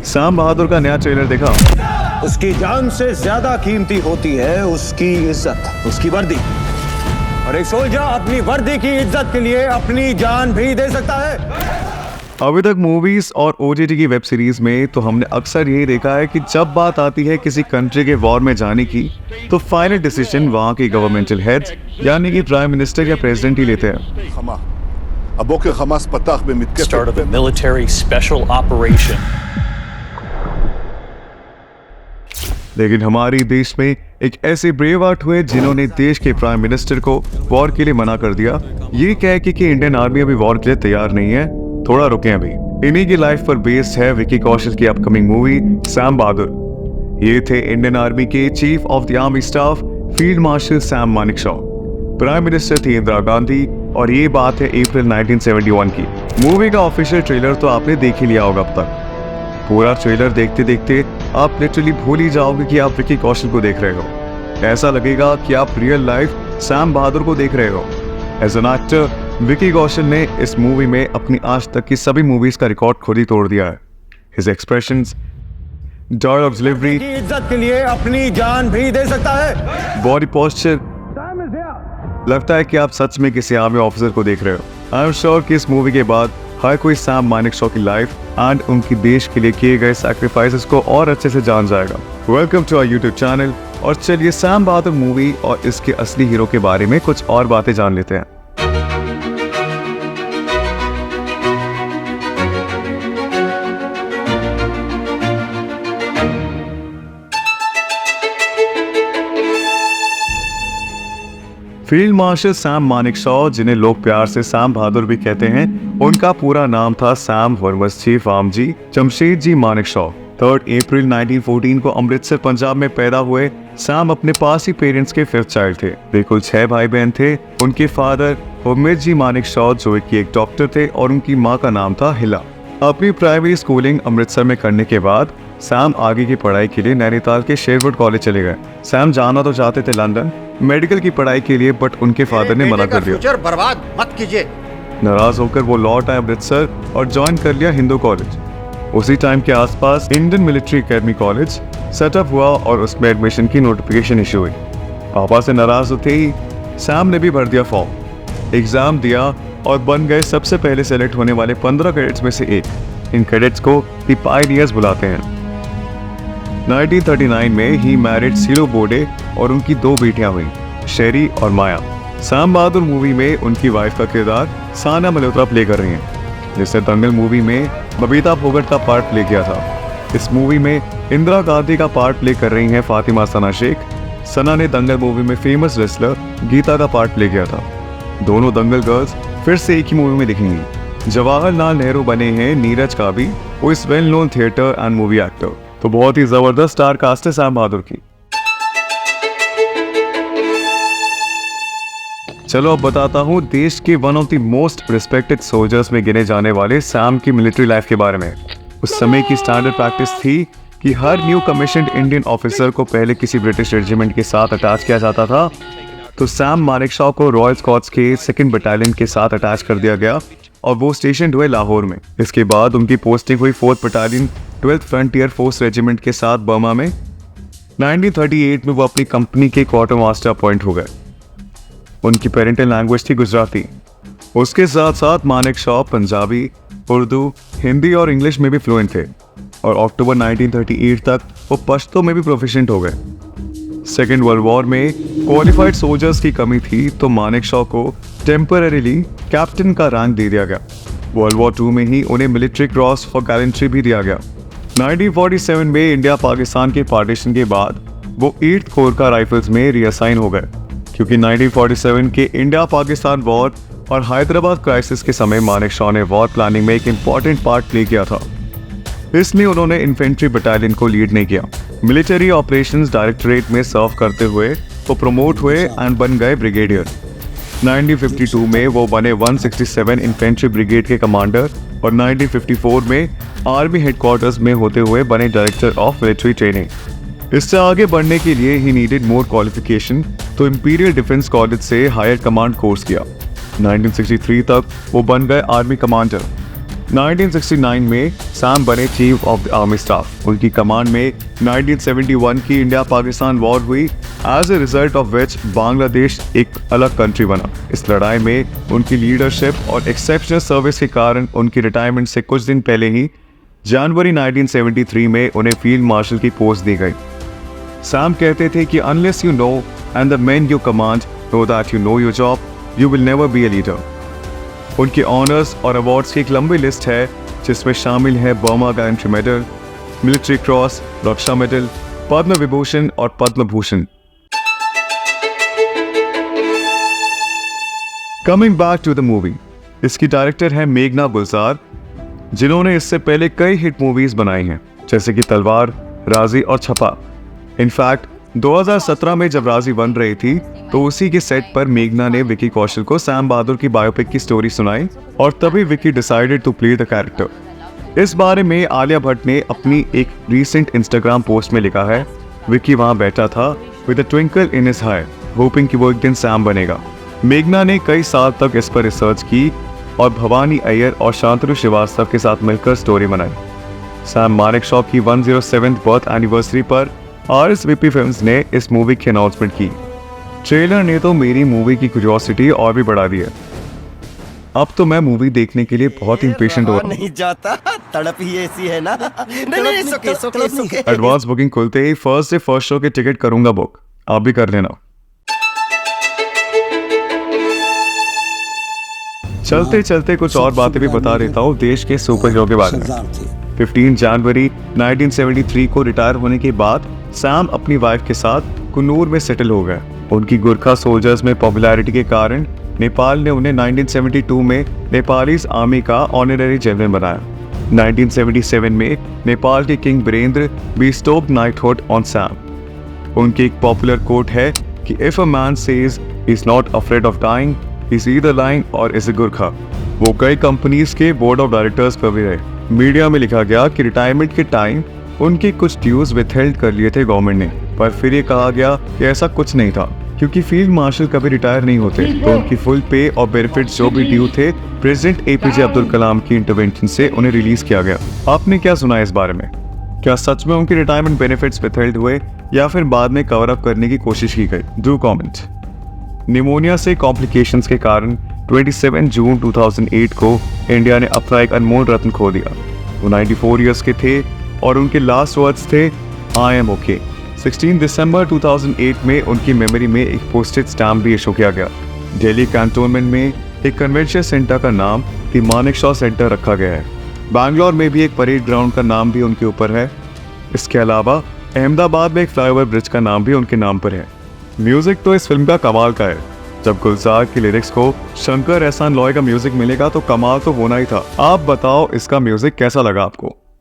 Sam बहादुर का नया trailer देखा? उसकी जान से ज्यादा कीमती होती है उसकी इज्जत, उसकी वर्दी। और एक सोल्जर अपनी वर्दी की इज्जत के लिए अपनी जान भी दे सकता है। अभी तक मूवीज और ओटीटी की वेब सीरीज में तो हमने अक्सर यही देखा है कि जब बात आती है किसी कंट्री के वॉर में जाने की, तो फाइनल डिसीजन वहाँ के गवर्नमेंटल हेड्स यानी कि प्राइम मिनिस्टर या प्रेसिडेंट ही लेते हैं। Start of a military special operation. लेकिन हमारे देश में एक ऐसे ब्रेव आर्ट हुए जिन्होंने देश के प्राइम मिनिस्टर को वॉर के लिए मना कर दिया, ये कह के कि इंडियन आर्मी अभी वॉर के लिए तैयार नहीं है, थोड़ा रुके अभी। इन्हीं की लाइफ पर बेस्ड है विकी कौशल की अपकमिंग मूवी सैम बहादुर। ये थे इंडियन आर्मी के chief of the army staff field marshal Sam Manekshaw. Prime minister थी इंदिरा गांधी और ये बात है अप्रैल 1971 की। मूवी का ऑफिशियल ट्रेलर तो आपने देख ही लिया होगा अब तक। पूरा ट्रेलर देखते देखते आप लिटरली भूल ही जाओगे कि आप विकी कौशल को देख रहे हो। ऐसा लगेगा कि आप रियल लाइफ सैम बहादुर को देख रहे हो। As an actor Vicky Kaushal ने इस मूवी में अपनी आज तक की सभी मूवीज का रिकॉर्ड खुद ही तोड़ दिया है। हिज एक्सप्रेशंस, डायलॉग डिलीवरी, इज्जत के लिए अपनी जान भी दे सकता है, बॉडी पोस्चर, लगता है कि आप सच में किसी आर्मी ऑफिसर को देख रहे हो। आई एम श्योर कि इस मूवी के बाद हर कोई सैम मानेकशॉ की लाइफ एंड उनकी देश के लिए किए गए सैक्रिफाइसेस को और अच्छे से जान जाएगा। Welcome to our YouTube channel. और चलिए सैम बहादुर मूवी और इसके असली हीरो के बारे में कुछ और बातें जान लेते हैं। फील्ड मार्शल सैम मानेकशॉ, जिन्हें लोग प्यार से सैम बहादुर भी कहते हैं, उनका पूरा नाम था सैम वर्मस चीफ आर्मजी जमशेद मानेकशॉ। 3 अप्रैल 1914 को अमृतसर पंजाब में पैदा हुए सैम अपने पास ही पेरेंट्स के 5th चाइल्ड थे। वे कुल 6 भाई बहन थे। उनके फादर उम्मेद मानेकशॉ जो कि एक डॉक्टर थे और उनकी माँ का नाम था हिला। अपनी प्राइमरी स्कूलिंग अमृतसर में करने के बाद सैम आगे की पढ़ाई के लिए नैनीताल के शेरवुड कॉलेज चले गए। सैम जाना तो चाहते थे लंदन मेडिकल की पढ़ाई के लिए, बट उनके फादर ने मना कर दिया। बर्बाद मत कीजिए। नाराज होकर वो लौट आए अमृतसर और ज्वाइन कर लिया हिंदू कॉलेज। उसी टाइम के आसपास Indian military academy college setup हुआ और उसमें एडमिशन की नोटिफिकेशन इशू हुई। पापा से नाराज होते ही सैम ने भी भर दिया फॉर्म, एग्जाम दिया और बन गए सबसे पहले सेलेक्ट होने वाले 15 कैडेट्स में से एक। इन कैडेट्स को द पायनियर्स बुलाते हैं। 1939 में ही मैरिड सीलो बोडे और उनकी 2 बेटियां हुई, शेरी और माया। सैम बहादुर मूवी में उनकी वाइफ का किरदार साना मल्होत्रा प्ले कर रही हैं, जिसने दंगल मूवी में बबीता फोगट का पार्ट प्ले किया था। इस मूवी में इंदिरा गांधी का पार्ट प्ले कर रही हैं फातिमा सना शेख। सना ने दंगल मूवी में फेमस रेसलर गीता का पार्ट प्ले किया था। दोनों दंगल गर्ल्स फिर से एक ही मूवी में दिखेंगी। जवाहरलाल नेहरू बने हैं नीरज का भी, वो इस well known theatre and movie actor. तो बहुत ही जबरदस्त स्टार कास्ट है सैम बहादुर की। चलो अब बताता हूँ देश के one of the most respected soldiers में गिने जाने वाले सैम की मिलिट्री लाइफ के बारे में। उस समय की स्टैंडर्ड प्रैक्टिस थी कि हर न्यू कमीशन्ड इंडियन ऑफिसर को पहले किसी ब्रिटिश रेजिमेंट के साथ अटैच किया जाता था। तो सैम मानेकशॉ को रॉयल स्कॉट्स के 2nd बटालियन के साथ अटैच कर दिया गया और वो स्टेशन हुए लाहौर में। इसके बाद उनकी पोस्टिंग हुई 4th battalion 12th frontier force regiment के साथ बर्मा में। 1938 में वो अपनी कंपनी के क्वार्टर मास्टर अपॉइंट हो गए। उनकी पेरेंटल लैंग्वेज थी गुजराती। उसके साथ साथ मानेकशॉ पंजाबी, उर्दू, हिंदी और इंग्लिश में भी फ्लुएंट थे और अक्टूबर 1938 तक वो पश्तो में भी प्रोफिशिएंट हो गए। 2nd वर्ल्ड वॉर में क्वालिफाइड सोल्जर्स की कमी थी तो मानेकशॉ को टेम्पररीली कैप्टन का रैंक दे दिया गया। वर्ल्ड वॉर 2 में ही उन्हें मिलिट्री क्रॉस फॉर गैलेंट्री भी दिया गया। 1947 में इंडिया पाकिस्तान के पार्टीशन के बाद वो 8th कोर का राइफल्स में रीअसाइन हो गए, क्योंकि 1947 के इंडिया पाकिस्तान वॉर और हैदराबाद क्राइसिस के समय मानेकशॉ ने वॉर प्लानिंग में एक इम्पॉर्टेंट पार्ट प्ले किया था, इसलिए उन्होंने इन्फेंट्री बटालियन को लीड नहीं किया। मिलिट्री ऑपरेशंस डायरेक्टरेट में सर्व करते हुए वो प्रमोट हुए एंड बन गए ब्रिगेडियर। 1952 में वो बने 167 इन्फेंट्री ब्रिगेड के कमांडर और 1954 में आर्मी हेडक्वार्टर्स में होते हुए बने डायरेक्टर ऑफ मिलिट्री ट्रेनिंग। इससे आगे बढ़ने के लिए ही नीडेड मोर क्वालिफिकेशन, तो इंपीरियल डिफेंस कॉलेज से हायर कमांड कोर्स किया। 1963 तक वो बन गए आर्मी कमांडर। 1969 में सैम बने chief of the army staff. उनकी कमांड में 1971 की इंडिया पाकिस्तान वॉर हुई, as a result of which Bangladesh एक अलग कंट्री बना। इस लड़ाई में उनकी लीडरशिप और एक्सेप्शनल सर्विस के कारण उनकी रिटायरमेंट से कुछ दिन पहले ही जनवरी 1973 में उन्हें फील्ड मार्शल की पोस्ट दी गई। सैम कहते थे कि unless you know and the men you command know that you know your job, you will never be a leader. उनके ऑनर्स और अवार्ड्स की एक लंबी लिस्ट है, जिसमें शामिल है Burma gallantry medal, military cross, Raksha medal, Padma Vibhushan और Padma Bhushan. Coming back to the movie, इसकी डायरेक्टर है मेघना गुलजार, जिन्होंने इससे पहले कई हिट मूवीज बनाई हैं, जैसे कि तलवार, राजी और छपा। इनफैक्ट 2017 में जब राजी बन रही थी तो उसी के सेट पर मेघना ने विकी कौशल को सैम बहादुर की बायोपिक की स्टोरी सुनाई और तभी Vicky decided to play the character. इस बारे में आलिया भट्ट ने अपनी एक रीसेंट इंस्टाग्राम पोस्ट में लिखा है, विकी वहां बैठा था with a twinkle in his I, hopping कि वो एक दिन सैम बनेगा। मेघना ने कई साल तक इस पर रिसर्च की और भवानी अय्यर और शांतनु श्रीवास्तव के साथ मिलकर स्टोरी बनाई। सैम मानेकशॉ की 107th बर्थ एनिवर्सरी पर RSVP फिल्म्स ने इस मूवी की अनाउंसमेंट की। ट्रेलर ने तो मेरी मूवी की क्यूरियोसिटी और भी बढ़ा दी है। अब तो मैं मूवी देखने के लिए बहुत इंपेशेंट हो रहा हूं। नहीं जाता, तड़प ही ऐसी है ना। नहीं, सुके। एडवांस बुकिंग खुलते ही फर्स्ट डे फर्स्ट शो के टिकट करूंगा बुक, आप भी कर लेना। चलते चलते कुछ और बातें भी बता देता हूँ देश के सुपर हीरो के बारे में। 15 जनवरी 1973 को रिटायर होने के बाद सैम अपनी वाइफ के साथ कुन्नूर में सेटल हो गए। उनकी गुरखा सोल्जर्स में पॉपुलैरिटी के कारण नेपाल ने उन्हें 1972 में नेपालीज आर्मी का ऑनररी जनरल बनाया। 1977 में नेपाल के king Birendra bestowed knighthood on Sam. उनकी एक पॉपुलर कोट है कि if a man says he is not afraid of dying, he is either lying or is a Gurkha. वो कई कंपनीज के बोर्ड ऑफ डायरेक्टर्स पर भी रहे। मीडिया में लिखा गया कि रिटायरमेंट के टाइम उनकी कुछ ड्यूज विथहेल्ड कर लिए थे गवर्नमेंट ने, पर फिर ये कहा गया कि ऐसा कुछ नहीं था, क्योंकि फील्ड मार्शल कभी रिटायर नहीं होते। तो उनकी फुल पे और बेनिफिट्स जो भी ड्यू थे प्रेसिडेंट APJ अब्दुल कलाम की इंटरवेंशन से उन्हें रिलीज किया गया। आपने क्या सुना इस बारे में? क्या सच में उनके रिटायरमेंट बेनिफिट्स विथहेल्ड हुए या फिर बाद में कवर अप करने की कोशिश की गई? Do comment. निमोनिया से कॉम्प्लिकेशंस के कारण 27 जून 2008 को इंडिया ने अपना एक अनमोल रत्न खो दिया। वो 94 इयर्स के थे और उनके लास्ट वर्ड्स थे, आई एम ओके। 16 दिसंबर 2008 में उनकी मेमोरी में एक पोस्टेड स्टैम्प भी इशू किया गया। दिल्ली कैंटोनमेंट में एक कन्वेंशन सेंटर का नाम द मानेकशॉ सेंटर रखा गया है। बैंगलोर में भी एक परेड ग्राउंड का नाम भी उनके ऊपर है। इसके अलावा अहमदाबाद में एक फ्लाईओवर ब्रिज का नाम भी उनके नाम पर है। म्यूजिक तो इस फिल्म का कमाल का है। जब गुलजार की लिरिक्स को शंकर एहसान लॉय का म्यूजिक मिलेगा तो कमाल तो होना ही था। आप बताओ इसका म्यूजिक कैसा लगा आपको?